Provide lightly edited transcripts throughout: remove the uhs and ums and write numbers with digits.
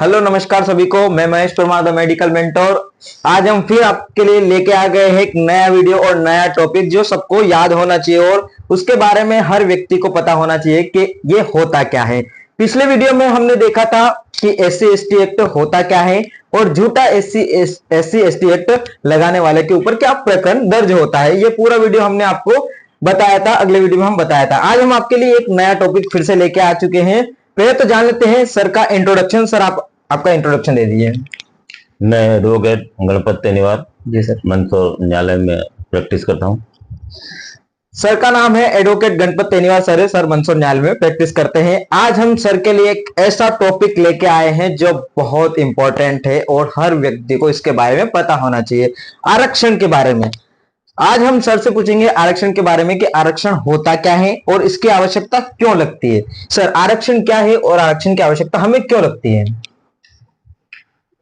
Hello नमस्कार सभी को। मैं Mahesh Parmar the medical mentor. आज हम फिर आपके लिए लेके आ गए हैं एक नया वीडियो और नया टॉपिक जो सबको याद होना चाहिए और उसके बारे में हर व्यक्ति को पता होना चाहिए कि ये होता क्या है। पिछले वीडियो में हमने देखा था कि एससी एसटी एक्ट होता क्या है और झूठा एससी एसटी एक्ट लगाने वाले के ऊपर क्या प्रकरण दर्ज होता है। ये पूरा वीडियो हमने आपको बताया था, अगले वीडियो में हम बताया था। आज हम आपके लिए एक नया टॉपिक फिर से लेके आ चुके हैं। पहले तो जान लेते हैं सर का इंट्रोडक्शन। सर आप आपका इंट्रोडक्शन दे दीजिए। मैं एडवोकेट गणपत तेनीवाल जी सर। मंदसौर न्यायालय में प्रैक्टिस करता हूँ। सर का नाम है एडवोकेट गणपत तेनीवाल सर है। सर मंदसौर न्यायालय में प्रैक्टिस करते हैं। आज हम सर के लिए एक ऐसा टॉपिक लेके आए हैं जो बहुत इंपॉर्टेंट है और हर व्यक्ति को इसके बारे में पता होना चाहिए, आरक्षण के बारे में। आज हम सर से पूछेंगे आरक्षण के बारे में कि आरक्षण होता क्या है और इसकी आवश्यकता क्यों लगती है। सर आरक्षण क्या है और आरक्षण की आवश्यकता हमें क्यों लगती है?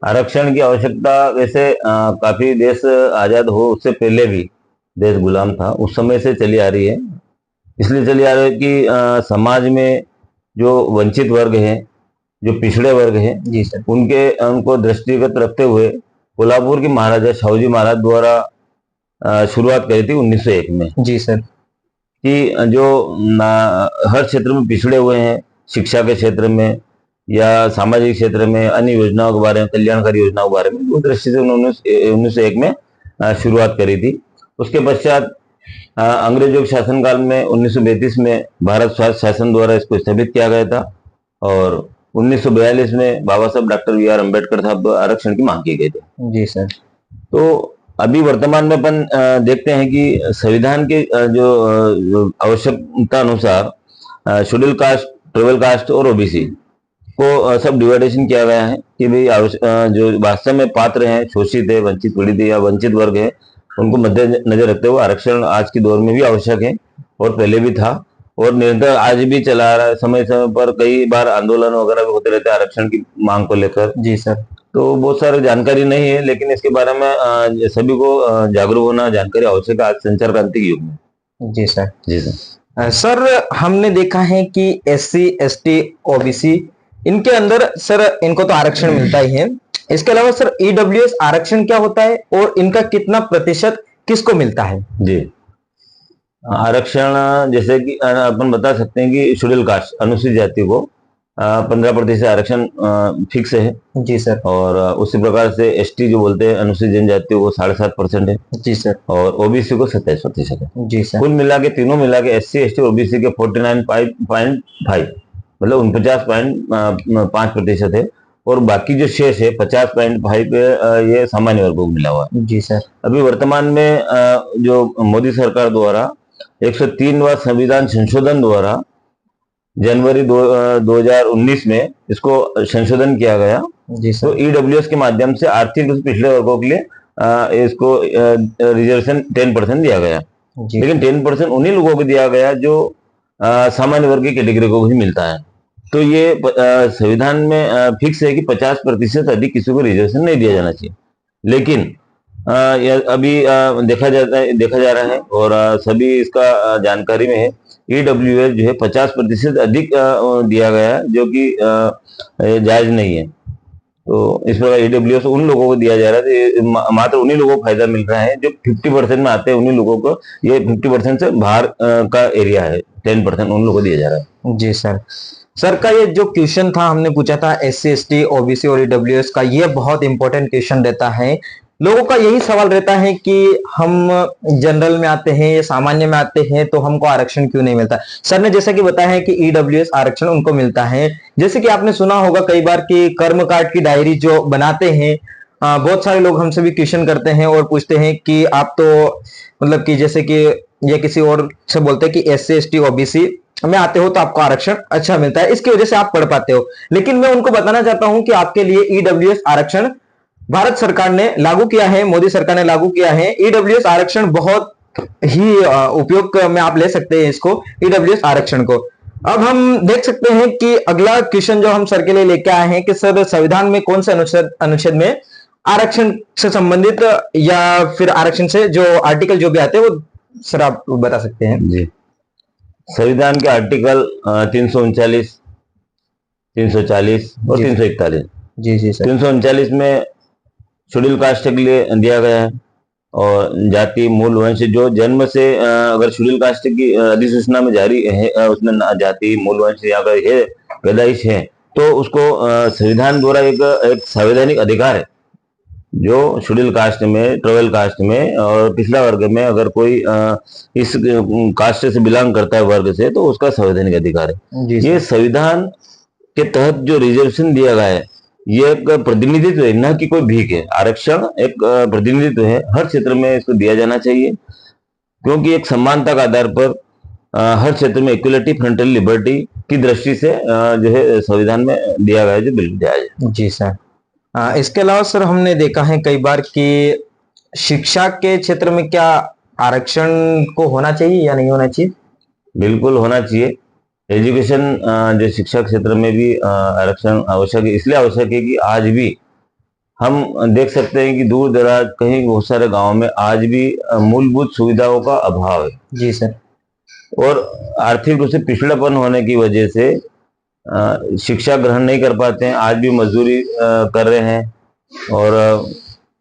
आरक्षण की आवश्यकता वैसे काफी देश आजाद हो उससे पहले भी देश गुलाम था, उस समय से चली आ रही है। इसलिए चली आ रही है कि समाज में जो वंचित वर्ग है, जो पिछड़े वर्ग है, जी सर। उनको दृष्टिगत रखते हुए कोल्हापुर के महाराजा शाहूजी महाराज द्वारा शुरुआत करी थी 1901 में। जी सर। कि जो हर क्षेत्र में पिछड़े हुए हैं, शिक्षा के क्षेत्र में या सामाजिक क्षेत्र में, अन्य योजनाओं के बारे में, कल्याणकारी योजनाओं के बारे में, उस दृष्टि से उन्होंने 1901 में शुरुआत करी थी। उसके पश्चात अंग्रेजों के शासनकाल में 1932 में भारत स्वास्थ्य शासन द्वारा इसको स्थापित किया गया था और 1942 में बाबा साहब डॉक्टर बी आर अम्बेडकर साहब आरक्षण की मांग की गई थी। जी सर। तो अभी वर्तमान में अपन देखते हैं कि संविधान के जो आवश्यकता अनुसार शेड्यूल कास्ट, ट्राइबल कास्ट और ओबीसी को सब डिवाइडेशन किया गया है कि भाई जो वास्तव में पात्र हैं, शोषित है, वंचित पीड़ित है या वंचित वर्ग है, उनको मद्देनजर रखते हुए आरक्षण आज के दौर में भी आवश्यक है और पहले भी था और निरंतर आज भी चला आ रहा है। समय समय पर कई बार आंदोलन वगैरह भी होते रहते हैं आरक्षण की मांग को लेकर। जी सर। तो बहुत सारी जानकारी नहीं है, लेकिन इसके बारे में सभी को जागरूक होना, जानकारी आवश्यक है आज संचार क्रांति के युग में। जी सर। जी सर। सर हमने देखा है कि एससी एसटी ओबीसी इनके अंदर सर इनको तो आरक्षण मिलता ही है। इसके अलावा सर ईडब्ल्यूएस आरक्षण क्या होता है और इनका कितना प्रतिशत किसको मिलता है? जी, आरक्षण जैसे कि अपन बता सकते हैं कि शेड्यूल कास्ट, अनुसूचित जाति को 15% आरक्षण फिक्स है। जी सर। और उसी प्रकार से एसटी जो बोलते हैं अनुसूचित जनजाति को 7.5% है। जी सर। और ओबीसी को 27% है। जी सर। कुल मिला के तीनों मिला के एससी एसटी ओबीसी के 49.5 मतलब 49.5% है और बाकी जो शेष है 50.5 ये सामान्य वर्गों को मिला हुआ है। जी सर। अभी वर्तमान में जो मोदी सरकार द्वारा 103वां संविधान संशोधन द्वारा जनवरी 2019 में इसको संशोधन किया गया। जी सर। तो ईडब्ल्यूएस के माध्यम से आर्थिक रूप से पिछड़े वर्गों के लिए इसको रिजर्वेशन 10% दिया गया। लेकिन 10% उन्हीं लोगों को दिया गया जो सामान्य वर्ग की कैटेगरी को भी मिलता है। तो ये संविधान में फिक्स है कि 50% अधिक किसी को रिजर्वेशन नहीं दिया जाना चाहिए। लेकिन अभी देखा जा रहा है और सभी इसका जानकारी में है, ईडब्ल्यूएस जो है 50% अधिक दिया गया है जो कि जायज नहीं है। तो इस प्रकार ईडब्ल्यूएस उन लोगों को दिया जा रहा है, मात्र उन्हीं लोगों को फायदा मिल रहा है जो 50% में आते हैं, उन्हीं लोगों को। ये 50% से बाहर का एरिया है, 10% उन लोगों को दिया जा रहा है। जी सर। सर का ये जो क्वेश्चन था हमने पूछा था एससी एसटी ओबीसी और ईडब्ल्यूएस का, ये बहुत इंपॉर्टेंट क्वेश्चन रहता है। लोगों का यही सवाल रहता है कि हम जनरल में आते हैं या सामान्य में आते हैं तो हमको आरक्षण क्यों नहीं मिलता। सर ने जैसा कि बताया है कि ईडब्ल्यूएस आरक्षण उनको मिलता है। जैसे कि आपने सुना होगा कई बार कि कर्म कांड की डायरी जो बनाते हैं, बहुत सारे लोग हमसे भी क्वेश्चन करते हैं और पूछते हैं कि आप तो मतलब कि जैसे कि ये किसी और से बोलते हैं कि एससी एसटी ओबीसी में आते हो तो आपको आरक्षण अच्छा मिलता है, इसकी वजह से आप पढ़ पाते हो। लेकिन मैं उनको बताना चाहता हूं कि आपके लिए ईडब्ल्यूएस आरक्षण भारत सरकार ने लागू किया है, मोदी सरकार ने लागू किया है। ईडब्ल्यूएस आरक्षण बहुत ही उपयोग में आप ले सकते हैं इसको, ईडब्ल्यूएस आरक्षण को। अब हम देख सकते हैं कि अगला क्वेश्चन जो हम सर के लिए लेके आए हैं कि सर संविधान में कौन से अनुच्छेद में आरक्षण से संबंधित या फिर आरक्षण से जो आर्टिकल जो भी आते हैं वो सर आप बता सकते हैं? जी, संविधान के आर्टिकल 339, 340 और 341 जी जी सर। 339 में शेड्यूल कास्ट के लिए दिया गया है। और जाति मूल वंश जो जन्म से अगर शेड्यूल कास्ट की अधिसूचना में जारी है, उसमें जाति मूल वंश या अगर है पैदाइश है, तो उसको संविधान द्वारा एक संवैधानिक अधिकार है जो शेड्यूल कास्ट में, ट्राइबल कास्ट में और पिछड़ा वर्ग में अगर कोई इस कास्ट से बिलोंग करता है, वर्ग से, तो उसका संवैधानिक अधिकार है। ये संविधान के तहत जो रिजर्वेशन दिया गया है, ये एक प्रतिनिधित्व है, न कि कोई भीख है। आरक्षण एक प्रतिनिधित्व है, हर क्षेत्र में इसको दिया जाना चाहिए, क्योंकि एक समानता के आधार पर हर क्षेत्र में इक्वलिटी, फ्रंटल लिबर्टी की दृष्टि से जो है संविधान में दिया गया है, जो बिल्कुल जायज है। जी सर। इसके अलावा सर हमने देखा है कई बार कि शिक्षा के क्षेत्र में क्या आरक्षण को होना चाहिए या नहीं होना चाहिए? बिल्कुल होना चाहिए। एजुकेशन जो शिक्षा क्षेत्र में भी आरक्षण आवश्यक है। इसलिए आवश्यक है कि आज भी हम देख सकते हैं कि दूर दराज कहीं बहुत सारे गांव में आज भी मूलभूत सुविधाओं का अभाव है। जी सर। और आर्थिक रूप से पिछड़ापन होने की वजह से शिक्षा ग्रहण नहीं कर पाते हैं, आज भी मजदूरी कर रहे हैं। और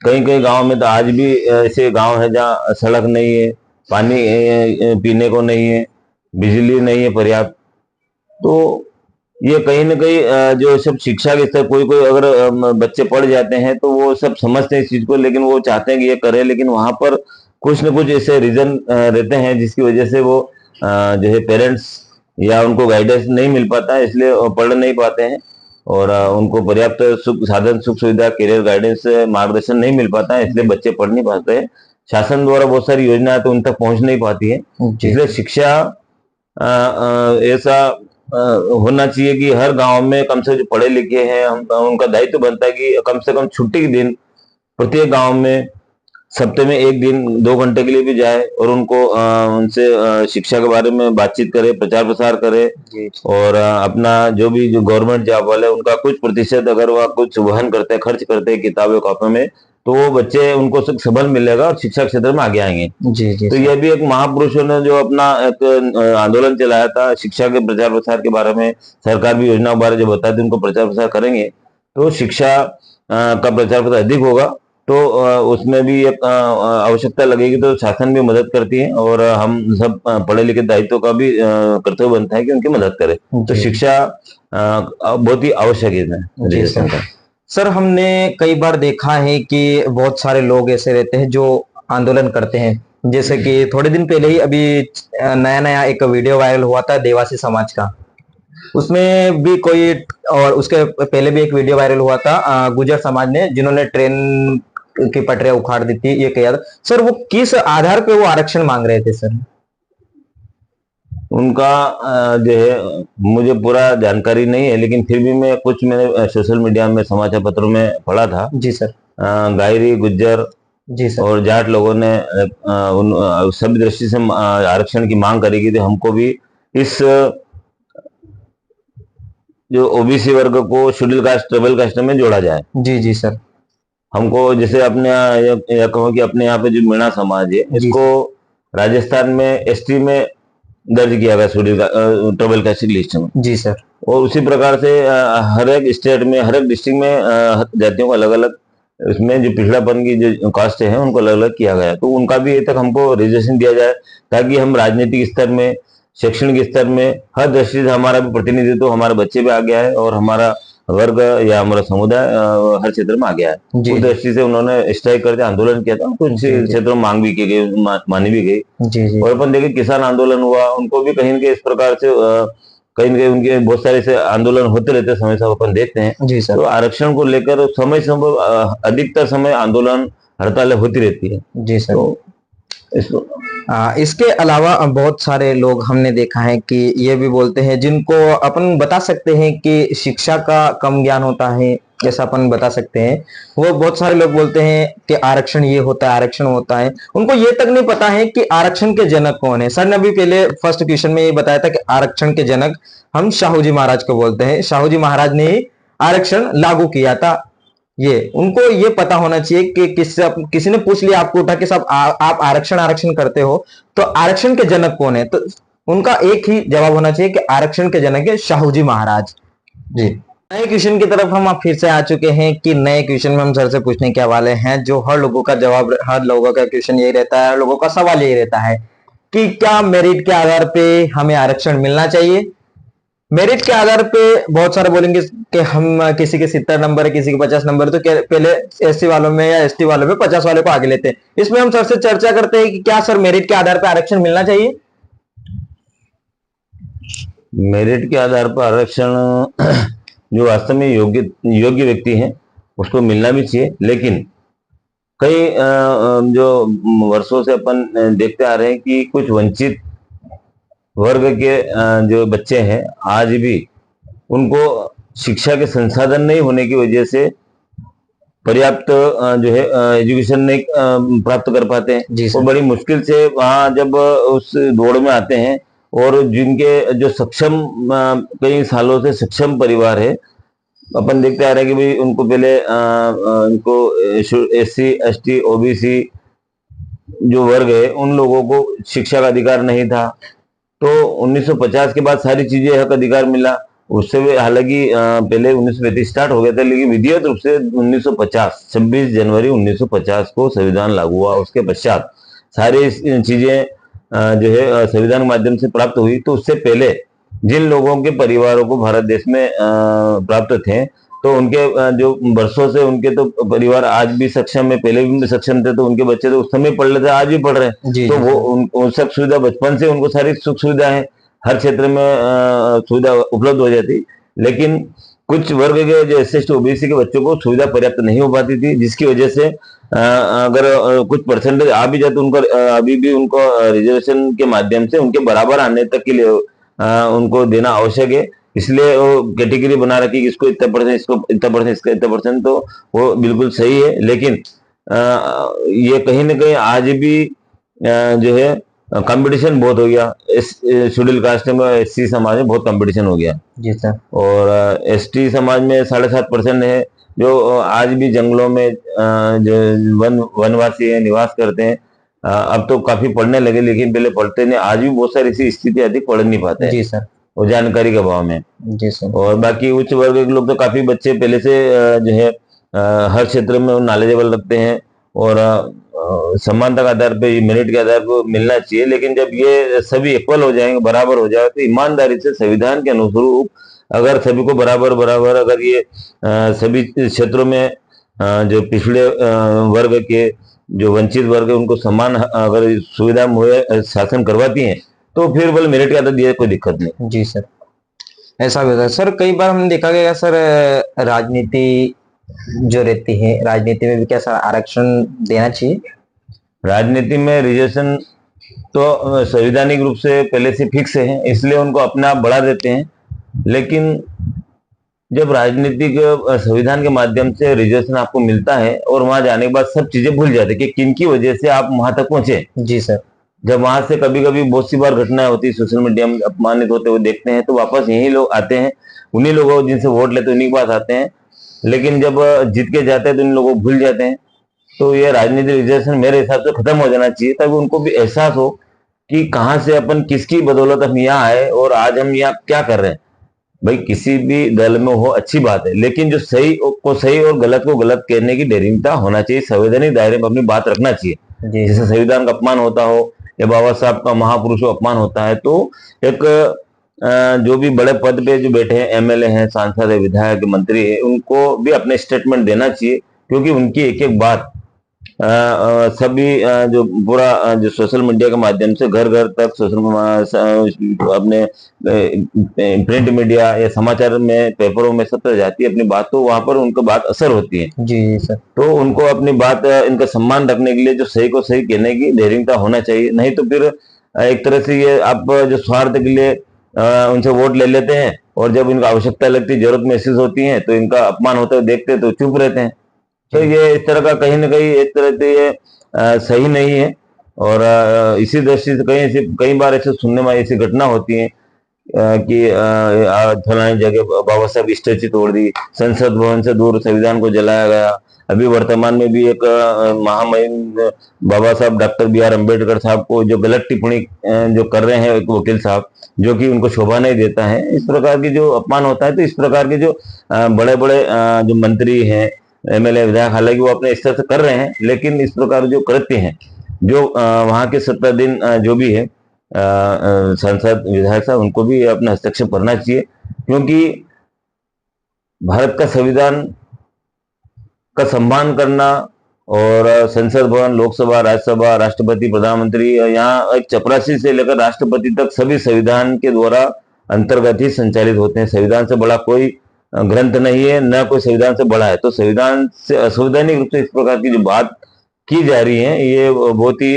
कई कई गांव में तो आज भी ऐसे गांव है जहाँ सड़क नहीं है, पानी पीने को नहीं है, बिजली नहीं है पर्याप्त। तो ये कहीं ना कहीं जो सब शिक्षा के स्तर, कोई कोई अगर बच्चे पढ़ जाते हैं तो वो सब समझते हैं इस चीज को, लेकिन वो चाहते हैं कि ये करें, लेकिन वहां पर कुछ न कुछ ऐसे रीजन रहते हैं जिसकी वजह से वो जो है पेरेंट्स या उनको गाइडेंस नहीं मिल पाता है, इसलिए पढ़ नहीं पाते हैं। और उनको पर्याप्त सुख साधन, सुख सुविधा, करियर गाइडेंस, मार्गदर्शन नहीं मिल पाता है, इसलिए बच्चे पढ़ नहीं पाते हैं। शासन द्वारा बहुत सारी योजनाएं तो उन तक पहुंच नहीं पाती है। इसलिए शिक्षा ऐसा होना चाहिए कि हर गांव में कम से कम जो पढ़े लिखे हैं, उनका दायित्व बनता है कि कम से कम छुट्टी के दिन प्रत्येक गांव में सप्ताह में एक दिन 2 घंटे के लिए भी जाए और उनको उनसे शिक्षा के बारे में बातचीत करे, प्रचार प्रसार करे। और अपना जो भी जो गवर्नमेंट जॉब वाले उनका कुछ प्रतिशत अगर वह कुछ वहन करते हैं, खर्च करते हैं किताबों कॉपियों में, तो वो बच्चे उनको सबल मिलेगा और शिक्षा क्षेत्र में आगे आएंगे। जी, तो यह भी एक महापुरुषों ने जो अपना एक आंदोलन चलाया था शिक्षा के प्रचार प्रसार के बारे में, सरकार भी योजना के बारे में जो बताती उनको प्रचार प्रसार करेंगे तो शिक्षा का प्रचार प्रसार अधिक होगा। तो उसमें भी एक आवश्यकता लगेगी, तो शासन भी मदद करती है और हम सब पढ़े लिखे दायित्व का भी कर्तव्य बनता है कि उनकी मदद करें। तो शिक्षा बहुत ही आवश्यक है। सर हमने कई बार देखा है कि बहुत सारे लोग ऐसे रहते हैं जो आंदोलन करते हैं, जैसे कि थोड़े दिन पहले ही अभी नया नया एक वीडियो वायरल हुआ था देवासी समाज का, उसमें भी कोई, और उसके पहले भी एक वीडियो वायरल हुआ था गुजर समाज ने, जिन्होंने ट्रेन की पटरियां उखाड़ दी थी, ये किया था। सर वो किस आधार पे वो आरक्षण मांग रहे थे सर? उनका जो है मुझे पूरा जानकारी नहीं है, लेकिन फिर भी मैं कुछ मैंने सोशल मीडिया में, समाचार पत्रों में पढ़ा था। जी सर। गायरी, गुज्जर, जी सर, और जाट लोगों ने उन सभी दृष्टि से आरक्षण की मांग करी कि हमको भी इस जो ओबीसी वर्ग को शेड्यूल कास्ट, ट्राइबल कास्ट में जोड़ा जाए। जी जी सर। हमको जैसे अपने यहाँ कहो कि अपने यहाँ पे जो मीणा समाज है, इसको राजस्थान में एसटी में दर्ज किया गया शेड्यूल ट्राइबल कास्ट की लिस्ट में। जी सर। और उसी प्रकार से हर एक स्टेट में, हर एक डिस्ट्रिक्ट में जातियों को अलग अलग, उसमें जो पिछड़ापन की जो कास्ट है उनको अलग अलग किया गया। तो उनका भी ये तक हमको रिजर्वेशन दिया जाए, ताकि हम राजनीतिक स्तर में, शैक्षणिक स्तर में, हर दृष्टि से हमारा भी प्रतिनिधित्व, हमारे बच्चे भी आ गया है और हमारा वर्ग या हमारा समुदाय हर क्षेत्र में आ गया है। उस दृष्टि से उन्होंने स्ट्राइक करके आंदोलन किया था, कुछ क्षेत्रों में मांग भी की गई, मानी भी गई। और अपन देखे किसान आंदोलन हुआ, उनको भी कहीं न कहीं इस प्रकार से कहीं न कहीं उनके बहुत सारे से आंदोलन होते रहते हैं, समय से अपन देखते हैं। जी सर। तो आरक्षण को लेकर समय समय अधिकतर समय आंदोलन, हड़तालें होती रहती है। जी सर। तो इसके अलावा बहुत सारे लोग हमने देखा है कि ये भी बोलते हैं, जिनको अपन बता सकते हैं कि शिक्षा का कम ज्ञान होता है, जैसा अपन बता सकते हैं, वो बहुत सारे लोग बोलते हैं कि आरक्षण ये होता है, आरक्षण होता है। उनको ये तक नहीं पता है कि आरक्षण के जनक कौन है। सर ने अभी पहले फर्स्ट क्वेश्चन में ये बताया था कि आरक्षण के जनक हम शाहू जी महाराज को बोलते हैं। शाहू जी महाराज ने ही आरक्षण लागू किया था। ये उनको ये पता होना चाहिए कि किसी ने पूछ लिया आपको उठा के साहब आप आरक्षण करते हो, तो आरक्षण के जनक कौन है? तो उनका एक ही जवाब होना चाहिए कि आरक्षण के जनक है शाहू जी महाराज। जी। नए क्वेश्चन की तरफ हम अब फिर से आ चुके हैं कि नए क्वेश्चन में हम सर से पूछने के वाले हैं, जो हर लोगों का जवाब, हर लोगों का क्वेश्चन यही रहता है, हर लोगों का सवाल यही रहता है कि क्या मेरिट के आधार पे हमें आरक्षण मिलना चाहिए। मेरिट के आधार पे बहुत सारे बोलेंगे कि हम किसी के 70 नंबर है, किसी के 50 नंबर है, तो पहले एससी वालों में या एसटी वालों में 50 वाले को आगे लेते हैं। इसमें हम सर से चर्चा करते हैं कि क्या सर मेरिट के आधार पर आरक्षण मिलना चाहिए। मेरिट के आधार पर आरक्षण जो वास्तव में योग्य व्यक्ति हैं उसको मिलना भी चाहिए, लेकिन कई जो वर्षों से अपन देखते आ रहे हैं कि कुछ वंचित वर्ग के जो बच्चे हैं आज भी उनको शिक्षा के संसाधन नहीं होने की वजह से पर्याप्त जो है एजुकेशन नहीं प्राप्त कर पाते हैं। वो बड़ी मुश्किल से वहां जब उस दौड़ में आते हैं, और जिनके जो सक्षम कई सालों से सक्षम परिवार है, अपन देखते आ रहे हैं कि भाई उनको पहले उनको SC ST OBC जो वर्ग है उन लोगों को शिक्षा का अधिकार नहीं था। तो 1950 के बाद सारी चीजें हक अधिकार मिला। उससे हालांकि पहले 1935 स्टार्ट हो गया था, लेकिन विधिवत रूप से 1950 26 जनवरी 1950 को संविधान लागू हुआ। उसके पश्चात सारी चीजें जो है संविधान के माध्यम से प्राप्त हुई। तो उससे पहले जिन लोगों के परिवारों को भारत देश में प्राप्त थे, तो उनके जो वर्षों से उनके तो परिवार आज भी सक्षम है, पहले भी सक्षम थे, तो उनके बच्चे तो उस समय पढ़ रहे थे, आज भी पढ़ रहे हैं। तो वो उन सब सुविधा बचपन से उनको सारी सुख सुविधा है, हर क्षेत्र में सुविधा उपलब्ध हो जाती। लेकिन कुछ वर्ग के जो SC ST OBC के बच्चों को सुविधा पर्याप्त नहीं हो पाती थी, जिसकी वजह से अगर कुछ परसेंटेज आ भी जाते, उनको अभी भी उनको रिजर्वेशन के माध्यम से उनके बराबर आने तक के लिए उनको देना आवश्यक है। इसलिए वो कैटेगरी बना रखी कि इसको इतना परसेंट, इसको इतना परसेंट, इसका इतना परसेंट, तो वो बिल्कुल सही है। लेकिन ये कहीं ना कहीं आज भी जो है कंपटीशन बहुत हो गया। इस शेड्यूल कास्ट में SC समाज में बहुत कंपटीशन हो गया जी सर। और ST समाज में 7.5% है जो आज भी जंगलों में जो वनवासी है, निवास करते हैं। अब तो काफी पढ़ने लगे, लेकिन पहले पढ़ते नहीं। आज भी बहुत सारी ऐसी स्थिति आती, पढ़ नहीं पाते हैं जी सर, और जानकारी के अभाव में। जी सर। और बाकी उच्च वर्ग के लोग तो काफी बच्चे पहले से जो है हर क्षेत्र में नॉलेजेबल रखते हैं, और समानता के आधार पे, मेरिट के आधार पर मिलना चाहिए। लेकिन जब ये सभी इक्वल हो जाएंगे, बराबर हो जाए, तो ईमानदारी से संविधान के अनुरूप अगर सभी को बराबर बराबर, अगर ये सभी क्षेत्रों में जो पिछड़े वर्ग के, जो वंचित वर्ग है, उनको समान अगर सुविधा मुहैया शासन करवाती हैं, तो फिर बोले मेरिट के आधार दिए कोई दिक्कत नहीं। जी सर, ऐसा भी होता है सर। कई बार हमने देखा गया सर, राजनीति जो रहती है, राजनीति में भी क्या सर आरक्षण देना चाहिए। राजनीति में रिजर्वेशन तो संवैधानिक रूप से पहले से फिक्स है, इसलिए उनको अपने आप बढ़ा देते हैं। लेकिन जब राजनीतिक संविधान के माध्यम से रिजर्वेशन आपको मिलता है, और वहां जाने के बाद सब चीजें भूल जाते कि किन की वजह से आप वहां तक पहुंचे। जी सर। जब वहां से कभी कभी बहुत सी बार घटनाएं होती, सोशल मीडिया में अपमानित होते हुए देखते हैं, तो वापस यही लोग आते हैं, उन्हीं लोगों जिनसे वोट लेते उन्हीं के पास आते हैं। लेकिन जब जीत के जाते हैं तो इन लोगों को भूल जाते हैं। तो ये राजनीतिक रिजर्वेशन मेरे हिसाब से खत्म हो जाना चाहिए, ताकि उनको भी एहसास हो कि कहाँ से अपन, किसकी बदौलत हम यहाँ आए और आज हम यहाँ क्या कर रहे हैं। भाई किसी भी दल में हो अच्छी बात है, लेकिन जो सही को सही और गलत को गलत कहने की डेरिंगता होना चाहिए, संवैधानिक दायरे में अपनी बात रखना चाहिए। जैसे संविधान का अपमान होता हो या बाबा साहब का, महापुरुषों का अपमान होता है, तो एक जो भी बड़े पद पे जो बैठे हैं, MLA हैं, सांसद है, विधायक, मंत्री है, उनको भी अपने स्टेटमेंट देना चाहिए, क्योंकि उनकी एक एक बात सभी जो पूरा जो सोशल मीडिया के माध्यम से घर घर तक, अपने प्रिंट मीडिया या समाचार में, पेपरों में सब तरह जाती है अपनी बात, तो वहां पर उनको बात असर होती है। जी सर। तो उनको अपनी बात, इनका सम्मान रखने के लिए जो सही को सही कहने की धैर्यता होना चाहिए। नहीं तो फिर एक तरह से ये आप जो स्वार्थ के लिए उनसे वोट ले लेते हैं, और जब इनका आवश्यकता लगती, जरूरत महसूस होती है, तो इनका अपमान होता है देखते तो चुप रहते हैं। तो ये इस तरह का कहीं ना कहीं एक तरह से ये सही नहीं है। और इसी दृष्टि से कई बार ऐसे सुनने में ऐसी घटना होती है कि फलानी जगह बाबा साहब स्टैच्यू तोड़ दी, संसद भवन से दूर संविधान को जलाया गया, अभी वर्तमान में भी एक महामहिम बाबा साहब डॉक्टर बी.आर. अम्बेडकर साहब को जो गलत टिप्पणी जो कर रहे हैं एक वकील साहब, जो कि उनको शोभा नहीं देता है, इस प्रकार की जो अपमान होता है, तो इस प्रकार के जो बड़े बड़े जो मंत्री हैं, एमएलए, विधायक, हालांकि वो अपने स्तर से कर रहे हैं, लेकिन इस प्रकार जो कृत्य हैं, जो वहां के सत्ताधीन जो भी है सांसद, विधायक साहब, उनको भी अपना हस्तक्षेप करना चाहिए, क्योंकि भारत का संविधान का सम्मान करना और संसद भवन, लोकसभा, राज्यसभा, राष्ट्रपति, प्रधानमंत्री, यहाँ एक चपरासी से लेकर राष्ट्रपति तक सभी संविधान के द्वारा अंतर्गत ही संचालित होते हैं। संविधान से बड़ा कोई ग्रंथ नहीं है, न कोई संविधान से बड़ा है। तो संविधान से असंवैधानिक रूप से इस प्रकार की जो बात की जा रही है, ये बहुत ही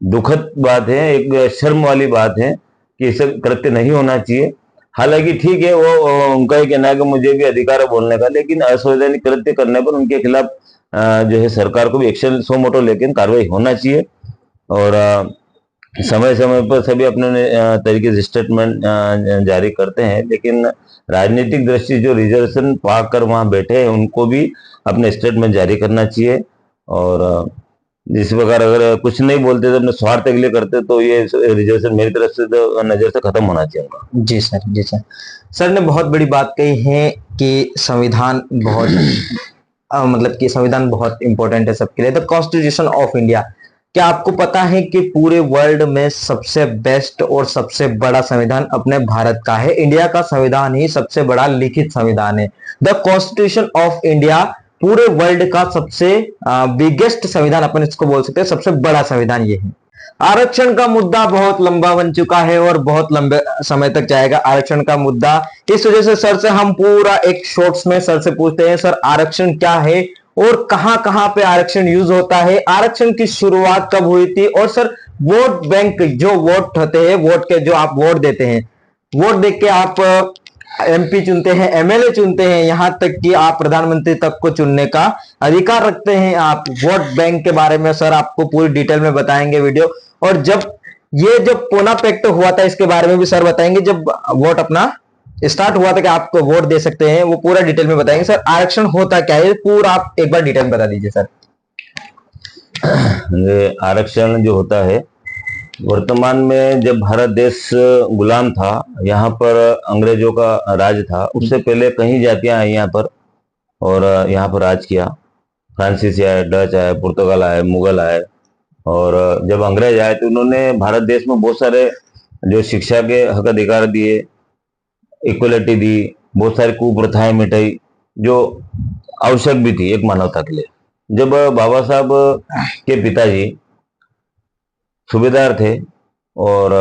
दुखद बात है, एक शर्म वाली बात है कि इसे कृत्य नहीं होना चाहिए। हालांकि ठीक है, वो उनका ही कहना है कि मुझे भी अधिकार है बोलने का, लेकिन असंवैधानिक कृत्य करने पर उनके खिलाफ जो है सरकार को भी एक्शन सो मोटो लेकिन कार्रवाई होना चाहिए। और समय समय पर सभी अपने तरीके से स्टेटमेंट जारी करते हैं, लेकिन राजनीतिक दृष्टि जो रिजर्वेशन पाकर वहां बैठे हैं, उनको भी अपने स्टेटमेंट जारी करना चाहिए। और जिस प्रकार अगर कुछ नहीं बोलते तो अपने स्वार्थ के लिए करते, तो ये रिजर्वेशन मेरी तरफ से तो नजर से खत्म होना चाहिए उनका। जी सर, जी सर। सर ने बहुत बड़ी बात कही है कि संविधान बहुत मतलब कि संविधान बहुत इंपॉर्टेंट है सबके लिए। द कॉन्स्टिट्यूशन ऑफ इंडिया, क्या आपको पता है कि पूरे वर्ल्ड में सबसे बेस्ट और सबसे बड़ा संविधान अपने भारत का है? इंडिया का संविधान ही सबसे बड़ा लिखित संविधान है। द कॉन्स्टिट्यूशन ऑफ इंडिया पूरे वर्ल्ड का सबसे बिगेस्ट संविधान अपन इसको बोल सकते हैं, सबसे बड़ा संविधान ये है। आरक्षण का मुद्दा बहुत लंबा बन चुका है और बहुत लंबे समय तक जाएगा आरक्षण का मुद्दा। इस वजह से सर से हम पूरा एक शॉर्ट्स में सर से पूछते हैं, सर आरक्षण क्या है और कहां कहां पे आरक्षण यूज होता है, आरक्षण की शुरुआत कब हुई थी, और सर वोट बैंक जो वोट होते हैं, वोट के जो आप वोट देते हैं, वोट देख के आप एमपी चुनते हैं, एमएलए चुनते हैं, यहां तक कि आप प्रधानमंत्री तक को चुनने का अधिकार रखते हैं। आप वोट बैंक के बारे में सर आपको पूरी डिटेल में बताएंगे वीडियो। और जब ये जो पूना पैक्ट हुआ था इसके बारे में भी सर बताएंगे, जब वोट अपना स्टार्ट हुआ था कि आपको वोट दे सकते हैं, वो पूरा डिटेल में बताएंगे। सर आरक्षण होता क्या है, पूरा आप एक बार डिटेल में बता दीजिए सर। आरक्षण जो होता है, वर्तमान में जब भारत देश गुलाम था, यहाँ पर अंग्रेजों का राज था, उससे पहले कई जातियां आई यहाँ पर और यहाँ पर राज किया। फ्रांसीसी आए, डच आए, पुर्तगाल आए, मुगल आए, और जब अंग्रेज आए तो उन्होंने भारत देश में बहुत सारे जो शिक्षा के हक अधिकार दिए, इक्वलिटी दी, बहुत सारी कुप्रथाएं मिटाई जो आवश्यक भी थी एक मानवता के लिए। जब बाबा साहब के पिताजी सूबेदार थे और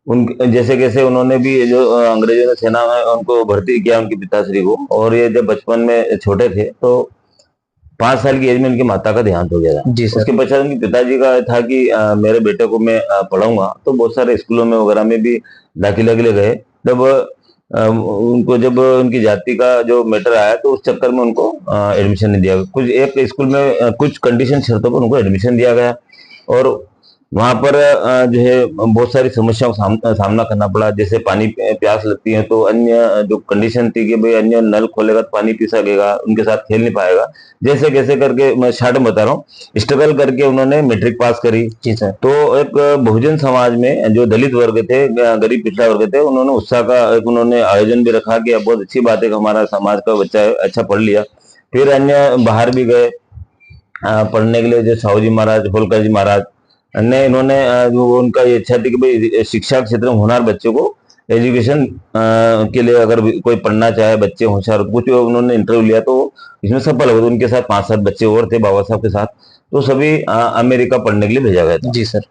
उन जैसे कैसे उन्होंने भी जो अंग्रेजों ने सेना में उनको भर्ती किया, उनके पिताश्री को, और ये जब बचपन में छोटे थे तो 5 साल की एज में उनकी माता का देहांत हो गया था। उसके पश्चात उनके पिताजी का था कि मेरे बेटे को मैं पढ़ाऊंगा, तो बहुत सारे स्कूलों में वगैरह में भी दाखिला के लिए गए। तब उनको जब उनकी जाति का जो मैटर आया तो उस चक्कर में उनको एडमिशन नहीं दिया। कुछ एक स्कूल में कुछ कंडीशन शर्तों पर उनको एडमिशन दिया गया और वहां पर जो है बहुत सारी समस्याओं का सामना करना पड़ा। जैसे पानी प्यास लगती है तो अन्य जो कंडीशन थी कि भाई अन्य नल खोलेगा तो पानी पी सकेगा, उनके साथ खेल नहीं पाएगा, जैसे कैसे करके मैं शॉर्ट में बता रहा हूँ, स्ट्रगल करके उन्होंने मैट्रिक पास करी। तो एक बहुजन समाज में जो दलित वर्ग थे, गरीब पिछड़ा वर्ग थे, उन्होंने उत्साह का एक उन्होंने आयोजन भी रखा कि बहुत अच्छी बात है कि हमारा समाज का बच्चा अच्छा पढ़ लिया। फिर अन्य बाहर भी गए पढ़ने के लिए, जो साहू जी महाराज, होलकर जी महाराज ने, इन्होंने जो उनका ये इच्छा थी कि भाई शिक्षा के क्षेत्र में होनहार बच्चों को एजुकेशन के लिए अगर कोई पढ़ना चाहे, बच्चे होशियार, कुछ उन्होंने इंटरव्यू लिया तो इसमें सफल हो गए। उनके साथ 5-7 बच्चे और थे बाबा साहब के साथ, तो सभी अमेरिका पढ़ने के लिए भेजा गया था। जी सर।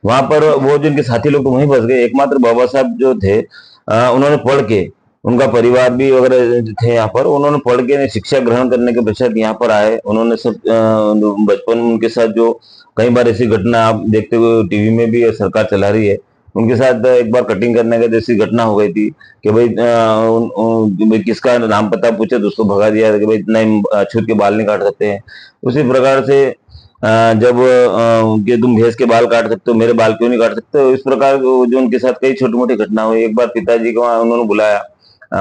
वहां पर वो जो उनके साथी लोग तो वहीं फंस गए। एकमात्र बाबा साहब जो थे उन्होंने पढ़ के, उनका परिवार भी वगैरह थे यहाँ पर, उन्होंने पढ़ के शिक्षा ग्रहण करने के पश्चात यहाँ पर आए। उन्होंने सब बचपन में उनके साथ जो कई बार ऐसी घटना आप देखते हुए टीवी में भी सरकार चला रही है, उनके साथ एक बार कटिंग करने का जैसी घटना हो गई थी कि भाई किसका नाम पता पूछे तो उसको भगा दिया कि भाई इतना अछूत के बाल नहीं काट सकते हैं। उसी प्रकार से जब कि तुम भैंस के बाल काट सकते हो, मेरे बाल क्यों नहीं काट सकते, इस प्रकार जो उनके साथ कई छोटी मोटी घटना हुई। एक बार पिताजी को उन्होंने बुलाया,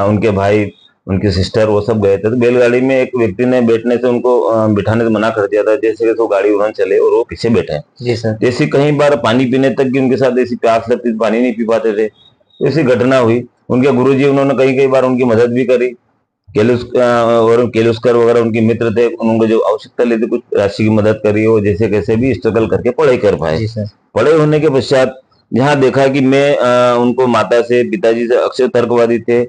उनके भाई उनकी सिस्टर, वो सब गए थे। तो बैलगाड़ी में एक व्यक्ति ने बैठने से उनको बिठाने से मना कर दिया था, जैसे कि वो गाड़ी उड़ान चले और वो पीछे बैठे। जी सर। जैसे कई बार पानी पीने तक की उनके साथ ऐसी प्यास लगती थी, पानी नहीं पी पाते थे, ऐसी घटना हुई। उनके गुरुजी, उन्होंने कई कई बार उनकी मदद भी करी। और केलुस्कर वगैरह उनके मित्र थे, उनको जो आवश्यकता लेते कुछ राशि की मदद करी, वो जैसे कैसे भी स्ट्रगल करके पढ़ाई कर पाए। पढ़े होने के पश्चात जहाँ देखा कि मैं उनको माता से, पिताजी से अक्षर तर्कवादी थे,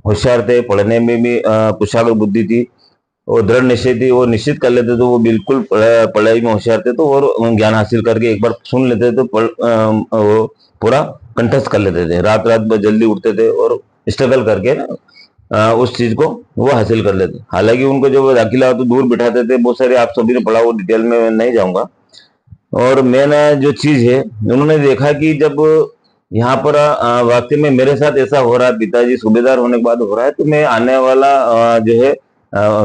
होशियार थे, पढ़ने में भी कुशाग्र बुद्धि थी और दृढ़ निश्चय थी। वो निश्चित कर लेते तो वो बिल्कुल पढ़ाई में होशियार थे, तो और ज्ञान हासिल करके एक बार सुन लेते तो वो पूरा कंठस्थ कर लेते थे। रात रात भर जल्दी उठते थे और स्ट्रगल करके ना उस चीज को वो हासिल कर लेते। हालांकि उनको जब दाखिला तो दूर बिठाते थे, बहुत सारे आप सभी ने पढ़ा, वो डिटेल में नहीं जाऊंगा। और मैंने जो चीज है, उन्होंने देखा कि जब यहाँ पर वाकई में मेरे साथ ऐसा हो रहा है, पिताजी सूबेदार होने के बाद हो रहा है, तो मैं आने वाला जो है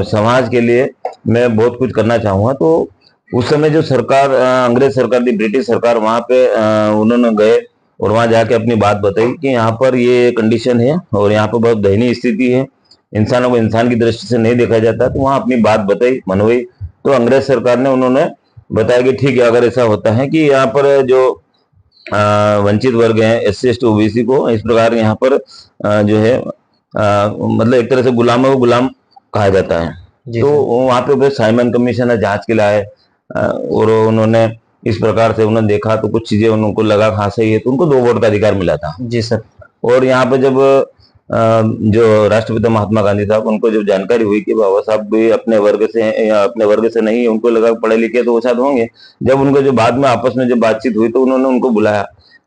समाज के लिए मैं बहुत कुछ करना चाहूंगा। तो उस समय जो सरकार, अंग्रेज सरकार थी, ब्रिटिश सरकार, वहां पे उन्होंने गए और वहां जाके अपनी बात बताई कि यहाँ पर ये कंडीशन है और यहाँ पर बहुत दयनीय स्थिति है, इंसानों को इंसान की दृष्टि से नहीं देखा जाता। तो वहां अपनी बात बताई, मनवाई। तो अंग्रेज सरकार ने उन्होंने बताया कि ठीक है, अगर ऐसा होता है कि यहाँ पर जो वंचित वर्ग हैं, SC ST OBC को इस प्रकार यहाँ पर जो है मतलब एक तरह से गुलामों को गुलाम कहा जाता है। तो वहां पे साइमन कमीशन है, जांच के लिए आए और उन्होंने इस प्रकार से उन्होंने देखा तो कुछ चीजें उनको लगा हाँ सही है, तो उनको 2 वोट का अधिकार मिला था। जी सर। और यहाँ पे जब जो राष्ट्रपिता महात्मा गांधी साहब, उनको जब जानकारी हुई कि बाबा साहब भी अपने वर्ग से हैं या अपने वर्ग से नहीं है, उनको लगा पढ़े लिखे तो वो शायद होंगे। जब उनको जो बाद में आपस में जब बातचीत हुई तो उन्होंने उनको बुलाया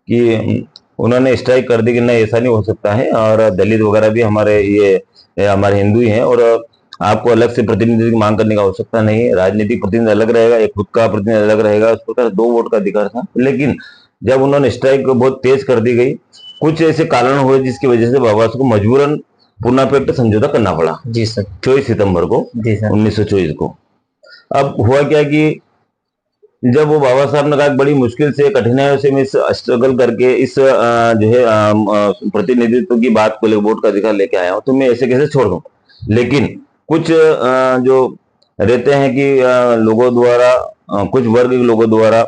कि उन्होंने स्ट्राइक कर दी कि नहीं, ऐसा नहीं हो सकता है, और दलित वगैरह भी हमारे ये हमारे हिंदू ही हैं और आपको अलग से प्रतिनिधि की मांग करने की आवश्यकता नहीं है। राजनीतिक प्रतिनिधि अलग रहेगा, एक खुद का प्रतिनिधि अलग रहेगा। उस प्रकार 2 वोट का अधिकार था। लेकिन जब उन्होंने स्ट्राइक को बहुत तेज कर दी गई, कुछ ऐसे कारण हुए जिसकी वजह से बाबा साहब को मजबूरन पूना पैक्ट समझौता करना पड़ा। जी सर। 24 सितंबर को 1924 को। अब हुआ क्या कि जब वो बाबा साहब ने कहा बड़ी मुश्किल से, कठिनाइयों से मैं स्ट्रगल करके इस जो है प्रतिनिधित्व की बात को लेकर वोट का अधिकार लेके आया हूं, तो मैं ऐसे कैसे छोड़ दूं। लेकिन कुछ जो रहते हैं कि लोगों द्वारा, कुछ वर्ग के लोगों द्वारा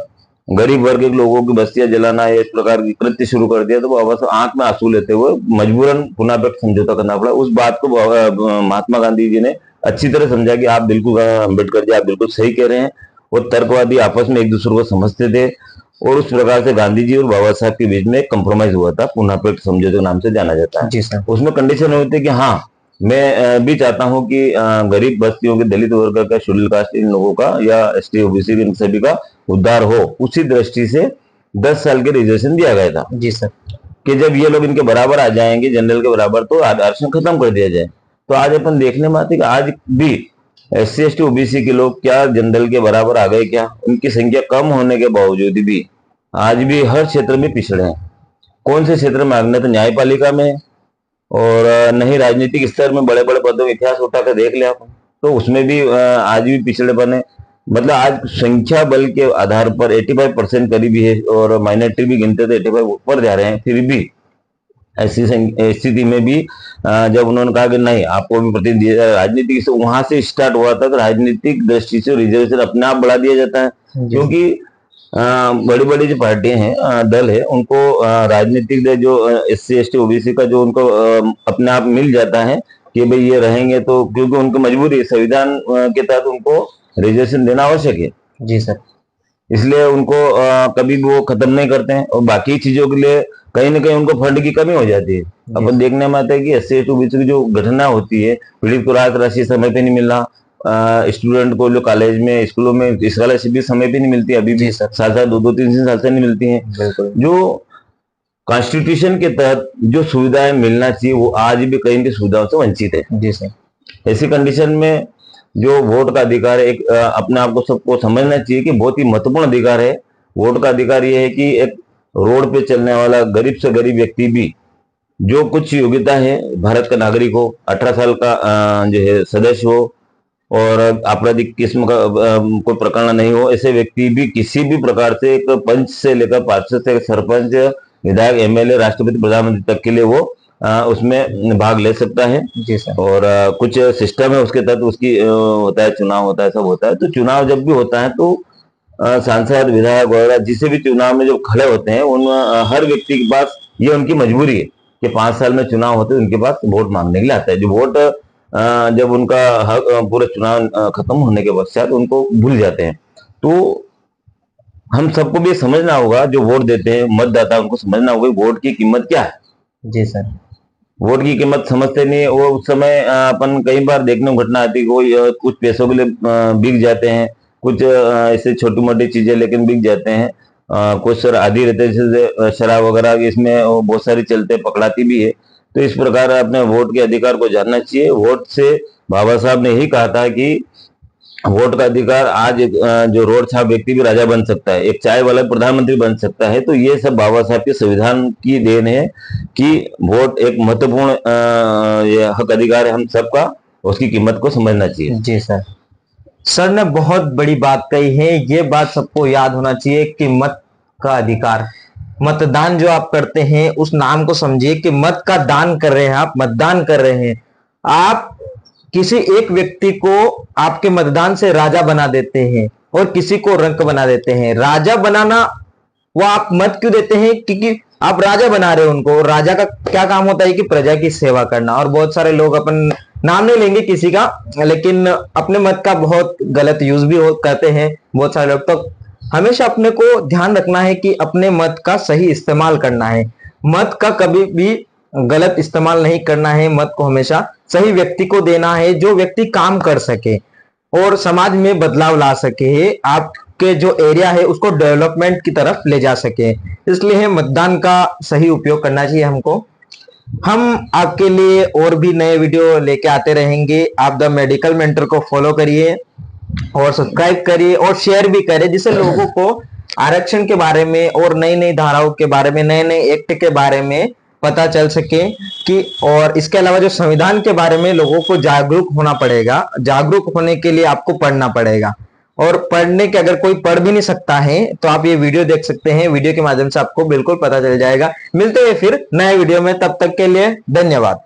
गरीब वर्ग के लोगों की बस्तियां जलाना या इस प्रकार की कृत्य शुरू कर दिया, तो बाबा साहब आंख में आंसू लेते हुए मजबूरन पुनः पैक्ट समझौता करना पड़ा। उस बात को महात्मा गांधी जी ने अच्छी तरह समझा कि आप बिल्कुल, अम्बेडकर जी आप बिल्कुल सही कह रहे हैं। वो तर्कवादी आपस में एक दूसरे को समझते थे और उस प्रकार से गांधी जी और बाबा साहब के बीच में एक कंप्रोमाइज हुआ था, पुनः पैक्ट समझौते के नाम से जाना जाता है। जी सर। उसमें कंडीशन होती है कि हाँ, मैं भी चाहता हूं कि गरीब बस्तियों के, दलित वर्ग का, शेड्यूल कास्ट इन लोगों का या ST OBC इन सभी का उद्धार हो। उसी दृष्टि से 10 साल के रिजर्वेशन दिया गया था। जी सर। कि जब ये लोग इनके बराबर आ जाएंगे, जनरल के बराबर, तो आरक्षण खत्म कर दिया जाए। तो आज अपन देखने में आते कि आज भी SC ST OBC के लोग क्या जनरल के बराबर आ गए क्या? उनकी संख्या कम होने के बावजूद भी आज भी हर क्षेत्र में पिछड़े हैं। कौन से क्षेत्र में आगे? तो न्यायपालिका में और नहीं राजनीतिक स्तर में बड़े बड़े पदों में इतिहास उठाकर देख लिया अपन, तो उसमें भी आज भी पिछड़ेपन है। मतलब आज संख्या बल के आधार पर 85% करीबी है और माइनॉरिटी भी गिनते थे 85 ऊपर जा रहे हैं। फिर भी ऐसी स्थिति में भी जब उन्होंने कहा कि नहीं, आपको भी प्रतिनिधि राजनीतिक से वहां से स्टार्ट हुआ था। तो राजनीतिक दृष्टि से रिजर्वेशन अपने आप बढ़ा दिया जाता है, क्योंकि बड़ी बड़ी जो पार्टियां हैं, दल है, उनको राजनीतिक जो SC ST OBC का जो उनको अपने आप मिल जाता है कि भाई ये रहेंगे, तो क्योंकि उनको मजबूरी है, संविधान के तहत उनको रिजर्वेशन देना आवश्यक है। जी सर। इसलिए उनको कभी भी वो खत्म नहीं करते हैं और बाकी चीजों के लिए कहीं ना कहीं उनको फंड की कमी हो जाती है। अपन देखने में आता है कि SC ST OBC की जो घटना होती है, पीड़ित को राहत राशि समय पे नहीं मिलना, स्टूडेंट को जो कॉलेज में, स्कूलों में स्कॉलरशिप भी समय पे नहीं मिलती, अभी भी साल 2-3 साल से नहीं मिलती हैं। जो कॉन्स्टिट्यूशन के तहत जो सुविधाएं मिलना चाहिए, वो आज भी कहीं की सुविधाओं से वंचित है। जी सर। ऐसी कंडीशन में जो वोट का अधिकार है, एक अपने आप को सबको समझना चाहिए कि बहुत ही महत्वपूर्ण अधिकार है। वोट का अधिकार ये है कि एक रोड पे चलने वाला गरीब से गरीब व्यक्ति भी, जो कुछ योग्यता है, भारत का नागरिक हो, 18 साल का जो है सदस्य हो और आपराधिक किस्म का कोई प्रकरण नहीं हो, ऐसे व्यक्ति भी किसी भी प्रकार से, एक पंच से लेकर पार्षद से सरपंच, विधायक, MLA, राष्ट्रपति, प्रधानमंत्री तक के लिए वो उसमें भाग ले सकता है। जी सर। और कुछ सिस्टम है उसके तहत उसकी होता है, चुनाव होता है, सब होता है। तो चुनाव जब भी होता है तो सांसद, विधायक वगैरह जिसे भी चुनाव में जो खड़े होते हैं उन हर व्यक्ति के पास ये उनकी मजबूरी है कि 5 साल में चुनाव होते हैं, उनके पास वोट मांगने के लिए आता है। जो वोट जब उनका पूरा चुनाव खत्म होने के पश्चात उनको भूल जाते हैं। तो हम सबको भी समझना होगा, जो वोट देते हैं मतदाता, उनको समझना होगा वोट की कीमत क्या है। जी सर। वोट की कीमत समझते नहीं। वो उस समय अपन कई बार देखने को घटना आती है, कोई कुछ पैसों के लिए बिक जाते हैं, कुछ ऐसे छोटी मोटी चीजें लेकिन बिक जाते हैं। कुछ आदि रहते हैं जैसे शराब वगैरह, इसमें वो बहुत सारी चलते, पकड़ाती भी है। तो इस प्रकार अपने वोट के अधिकार को जानना चाहिए। वोट से बाबा साहब ने यही कहा था कि वोट का अधिकार, आज जो रोड छाप व्यक्ति भी राजा बन सकता है, एक चाय वाला प्रधानमंत्री बन सकता है। तो ये सब बाबा साहब के संविधान की देन है कि वोट एक महत्वपूर्ण ये हक अधिकार है हम सबका, उसकी कीमत को समझना चाहिए। जी सर। सर ने बहुत बड़ी बात कही है, ये बात सबको याद होना चाहिए कि मत का अधिकार, मतदान जो आप करते हैं उस नाम को समझिए कि मत का दान कर रहे हैं, आप मतदान कर रहे हैं। आप किसी एक व्यक्ति को आपके मतदान से राजा बना देते हैं और किसी को रंक बना देते हैं। राजा बनाना वो आप मत क्यों देते हैं? क्योंकि आप राजा बना रहे हो उनको। राजा का क्या काम होता है कि प्रजा की सेवा करना। और बहुत सारे लोग, अपन नाम नहीं लेंगे किसी का, लेकिन अपने मत का बहुत गलत यूज भी करते हैं बहुत सारे लोग। तो हमेशा अपने को ध्यान रखना है कि अपने मत का सही इस्तेमाल करना है। मत का कभी भी गलत इस्तेमाल नहीं करना है। मत को हमेशा सही व्यक्ति को देना है, जो व्यक्ति काम कर सके और समाज में बदलाव ला सके, आपके जो एरिया है उसको डेवलपमेंट की तरफ ले जा सके। इसलिए मतदान का सही उपयोग करना चाहिए हमको। हम आपके लिए और भी नए वीडियो लेके आते रहेंगे। आप द मेडिकल मेंटर को फॉलो करिए और सब्सक्राइब करिए और शेयर भी करें, जिससे लोगों को आरक्षण के बारे में और नई नई धाराओं के बारे में, नए नए एक्ट के बारे में पता चल सके कि। और इसके अलावा जो संविधान के बारे में लोगों को जागरूक होना पड़ेगा। जागरूक होने के लिए आपको पढ़ना पड़ेगा। और पढ़ने के, अगर कोई पढ़ भी नहीं सकता है तो आप ये वीडियो देख सकते हैं। वीडियो के माध्यम से आपको बिल्कुल पता चल जाएगा। मिलते हैं फिर नए वीडियो में, तब तक के लिए धन्यवाद।